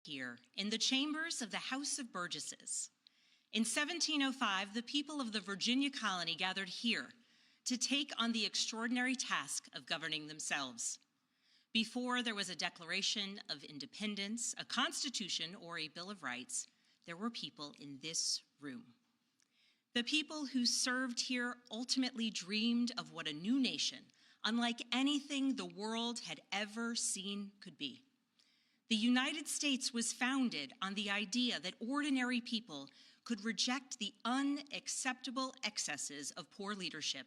here in the chambers of the House of Burgesses. In 1705, the people of the Virginia colony gathered here to take on the extraordinary task of governing themselves. Before there was a Declaration of Independence, a Constitution, or a Bill of Rights, there were people in this room. The people who served here ultimately dreamed of what a new nation, unlike anything the world had ever seen, could be. The United States was founded on the idea that ordinary people could reject the unacceptable excesses of poor leadership,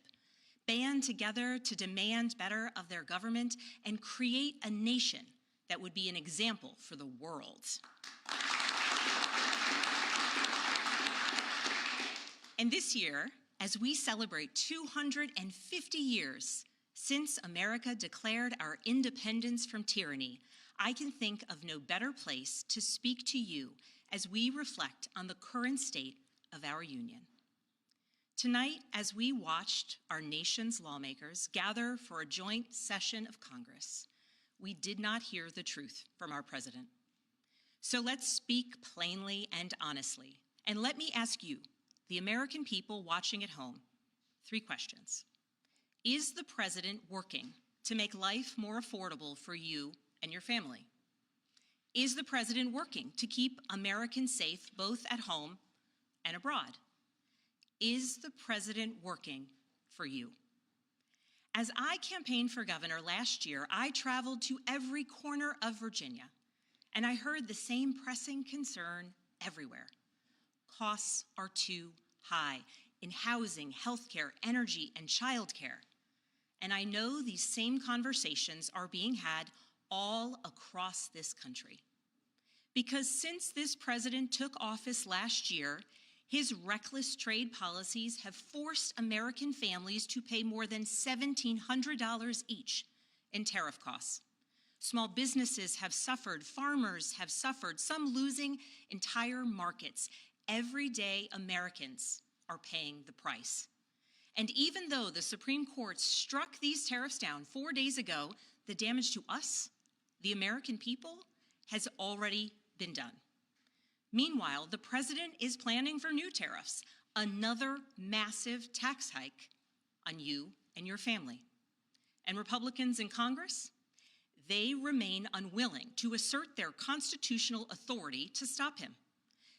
band together to demand better of their government, and create a nation that would be an example for the world. And this year, as we celebrate 250 years since America declared our independence from tyranny, I can think of no better place to speak to you as we reflect on the current state of our union. Tonight, as we watched our nation's lawmakers gather for a joint session of Congress, we did not hear the truth from our president. So let's speak plainly and honestly. And let me ask you, the American people watching at home, 3 questions. Is the president working to make life more affordable for you and your family? Is the president working to keep Americans safe both at home and abroad? Is the president working for you? As I campaigned for governor last year, I traveled to every corner of Virginia, and I heard the same pressing concern everywhere. Costs are too high in housing, healthcare, energy, and childcare. And I know these same conversations are being had all across this country. Because since this president took office last year, his reckless trade policies have forced American families to pay more than $1,700 each in tariff costs. Small businesses have suffered, farmers have suffered, some losing entire markets. Everyday Americans are paying the price. And even though the Supreme Court struck these tariffs down 4 days ago, the damage to us, the American people, has already been done. Meanwhile, the president is planning for new tariffs, another massive tax hike on you and your family. And Republicans in Congress, they remain unwilling to assert their constitutional authority to stop him.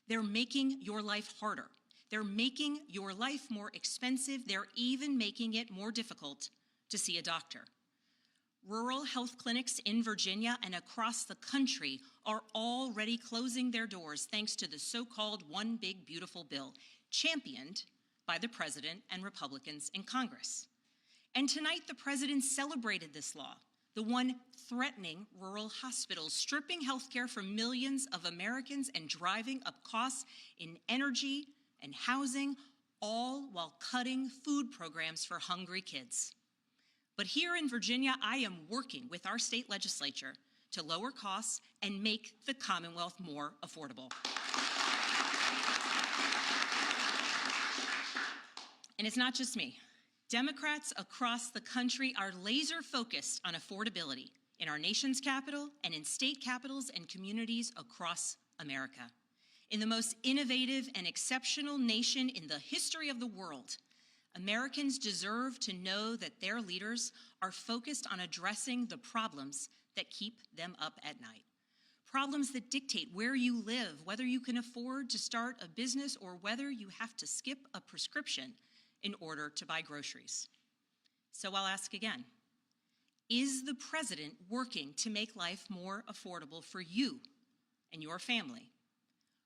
They're making your life harder. They're making your life more expensive. They're even making it more difficult to see a doctor. Rural health clinics in Virginia and across the country are already closing their doors thanks to the so-called One Big Beautiful Bill, championed by the president and Republicans in Congress. And tonight, the president celebrated this law, the one threatening rural hospitals, stripping healthcare from millions of Americans and driving up costs in energy and housing, all while cutting food programs for hungry kids. But here in Virginia, I am working with our state legislature to lower costs and make the Commonwealth more affordable. And it's not just me. Democrats across the country are laser focused on affordability in our nation's capital and in state capitals and communities across America. In the most innovative and exceptional nation in the history of the world, Americans deserve to know that their leaders are focused on addressing the problems that keep them up at night. Problems that dictate where you live, whether you can afford to start a business, or whether you have to skip a prescription in order to buy groceries. So I'll ask again, is the president working to make life more affordable for you and your family?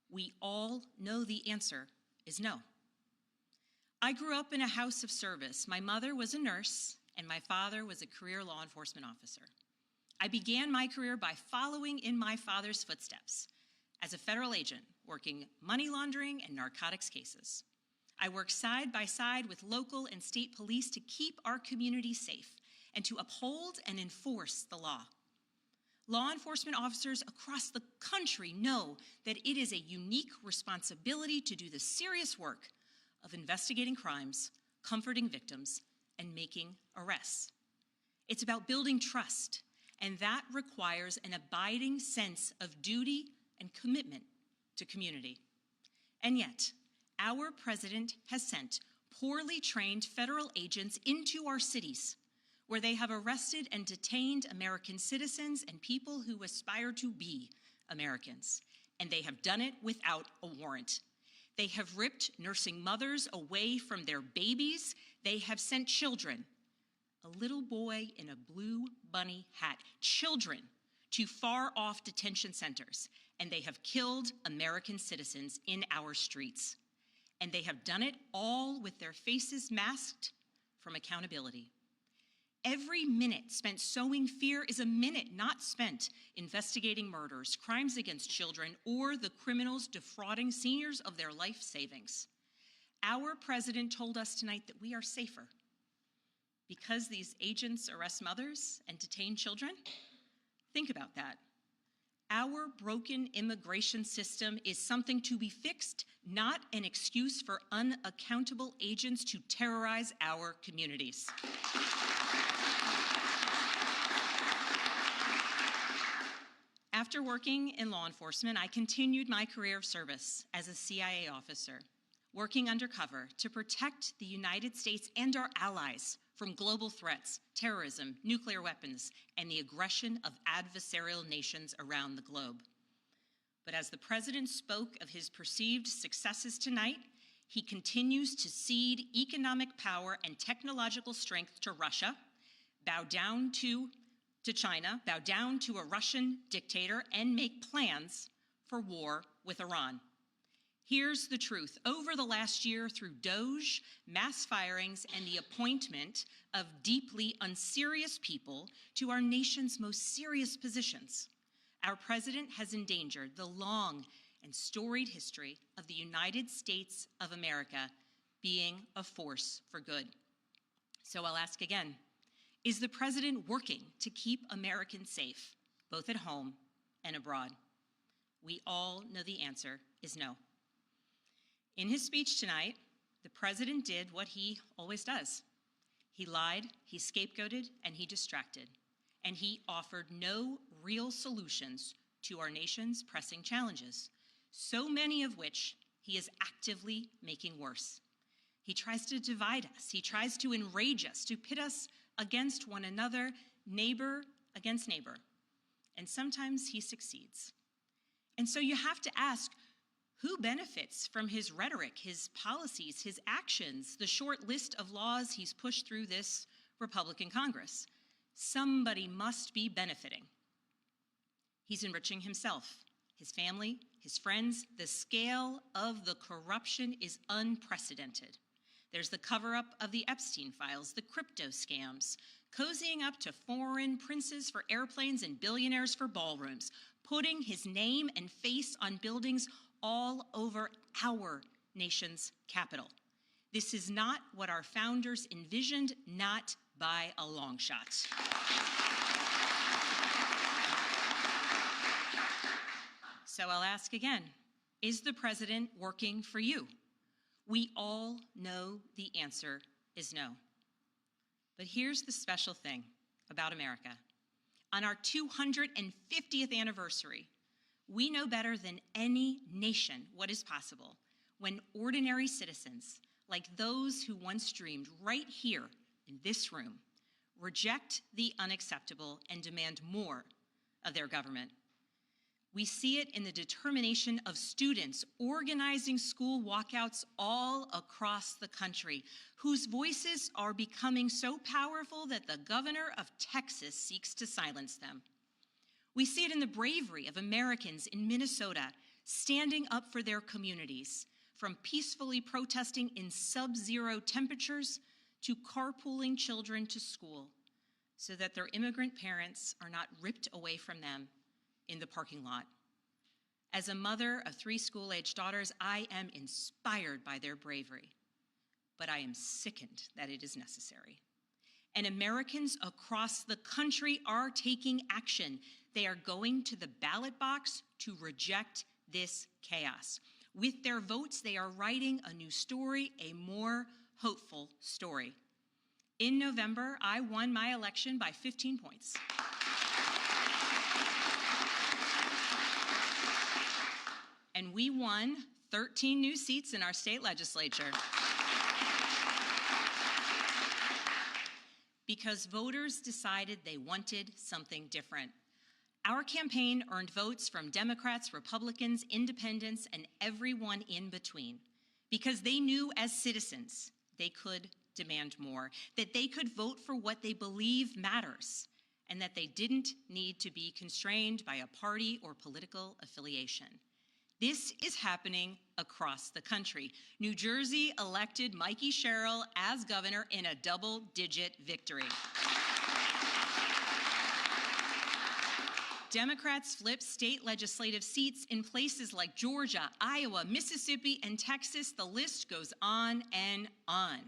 We all know the answer is no. I grew up in a house of service. My mother was a nurse, and my father was a career law enforcement officer. I began my career by following in my father's footsteps as a federal agent, working money laundering and narcotics cases. I worked side by side with local and state police to keep our community safe and to uphold and enforce the law. Law enforcement officers across the country know that it is a unique responsibility to do the serious work of investigating crimes, comforting victims, and making arrests. It's about building trust, and that requires an abiding sense of duty and commitment to community. And yet, our president has sent poorly trained federal agents into our cities, where they have arrested and detained American citizens and people who aspire to be Americans. And they have done it without a warrant. They have ripped nursing mothers away from their babies. They have sent children, a little boy in a blue bunny hat, children to far-off detention centers, and they have killed American citizens in our streets. And they have done it all with their faces masked from accountability. Every minute spent sowing fear is a minute not spent investigating murders, crimes against children, or the criminals defrauding seniors of their life savings. Our president told us tonight that we are safer because these agents arrest mothers and detain children. Think about that. Our broken immigration system is something to be fixed, not an excuse for unaccountable agents to terrorize our communities. After working in law enforcement, I continued my career of service as a CIA officer, working undercover to protect the United States and our allies from global threats, terrorism, nuclear weapons, and the aggression of adversarial nations around the globe. But as the president spoke of his perceived successes tonight, he continues to cede economic power and technological strength to Russia, bow down to China, bow down to a Russian dictator, and make plans for war with Iran. Here's the truth. Over the last year, through DOGE, mass firings, and the appointment of deeply unserious people to our nation's most serious positions, our president has endangered the long and storied history of the United States of America being a force for good. So I'll ask again, is the president working to keep Americans safe, both at home and abroad? We all know the answer is no. In his speech tonight, the president did what he always does. He lied, he scapegoated, and he distracted. And he offered no real solutions to our nation's pressing challenges, so many of which he is actively making worse. He tries to divide us. He tries to enrage us, to pit us against one another, neighbor against neighbor. And sometimes he succeeds. And so you have to ask, who benefits from his rhetoric, his policies, his actions, the short list of laws he's pushed through this Republican Congress? Somebody must be benefiting. He's enriching himself, his family, his friends. The scale of the corruption is unprecedented. There's the cover-up of the Epstein files, the crypto scams, cozying up to foreign princes for airplanes and billionaires for ballrooms, putting his name and face on buildings all over our nation's capital. This is not what our founders envisioned, not by a long shot. So I'll ask again, is the president working for you? We all know the answer is no. But here's the special thing about America. On our 250th anniversary, we know better than any nation what is possible when ordinary citizens, like those who once dreamed right here in this room, reject the unacceptable and demand more of their government. We see it in the determination of students organizing school walkouts all across the country, whose voices are becoming so powerful that the governor of Texas seeks to silence them. We see it in the bravery of Americans in Minnesota standing up for their communities, from peacefully protesting in sub-zero temperatures to carpooling children to school so that their immigrant parents are not ripped away from them in the parking lot. As a mother of 3 school-aged daughters, I am inspired by their bravery, but I am sickened that it is necessary. And Americans across the country are taking action. They are going to the ballot box to reject this chaos. With their votes, they are writing a new story, a more hopeful story. In November, I won my election by 15 points. and we won 13 new seats in our state legislature. Because voters decided they wanted something different. Our campaign earned votes from Democrats, Republicans, independents, and everyone in between, because they knew as citizens they could demand more, that they could vote for what they believe matters, and that they didn't need to be constrained by a party or political affiliation. This is happening across the country. New Jersey elected Mikey Sherrill as governor in a double-digit victory. Democrats flipped state legislative seats in places like Georgia, Iowa, Mississippi, and Texas. The list goes on and on.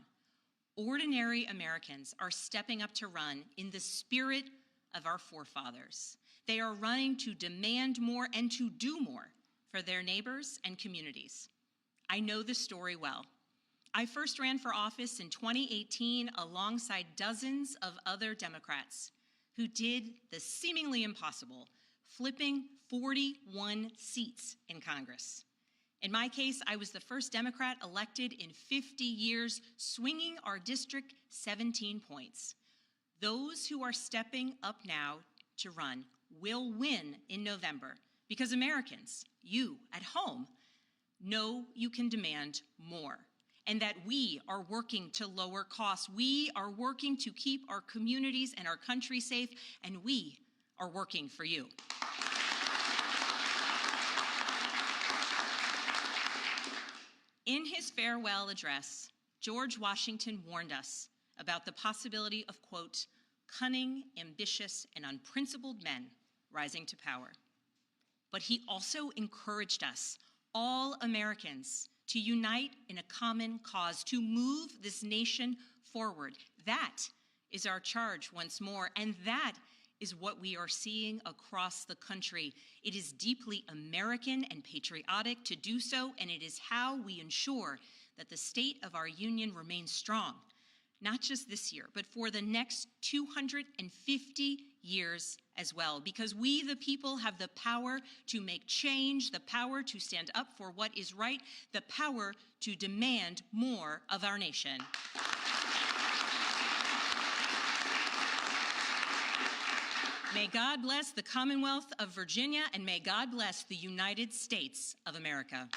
Ordinary Americans are stepping up to run in the spirit of our forefathers. They are running to demand more and to do more for their neighbors and communities. I know this story well. I first ran for office in 2018 alongside dozens of other Democrats who did the seemingly impossible, flipping 41 seats in Congress. In my case, I was the first Democrat elected in 50 years, swinging our district 17 points. Those who are stepping up now to run will win in November because Americans, you at home, know you can demand more, and that we are working to lower costs. We are working to keep our communities and our country safe, and we are working for you. In his farewell address, George Washington warned us about the possibility of, quote, cunning, ambitious, and unprincipled men rising to power. But he also encouraged us, all Americans, to unite in a common cause, to move this nation forward. That is our charge once more, and that is what we are seeing across the country. It is deeply American and patriotic to do so, and it is how we ensure that the state of our union remains strong, not just this year, but for the next 250 years as well, because we, the people, have the power to make change, the power to stand up for what is right, the power to demand more of our nation. May God bless the Commonwealth of Virginia, and may God bless the United States of America.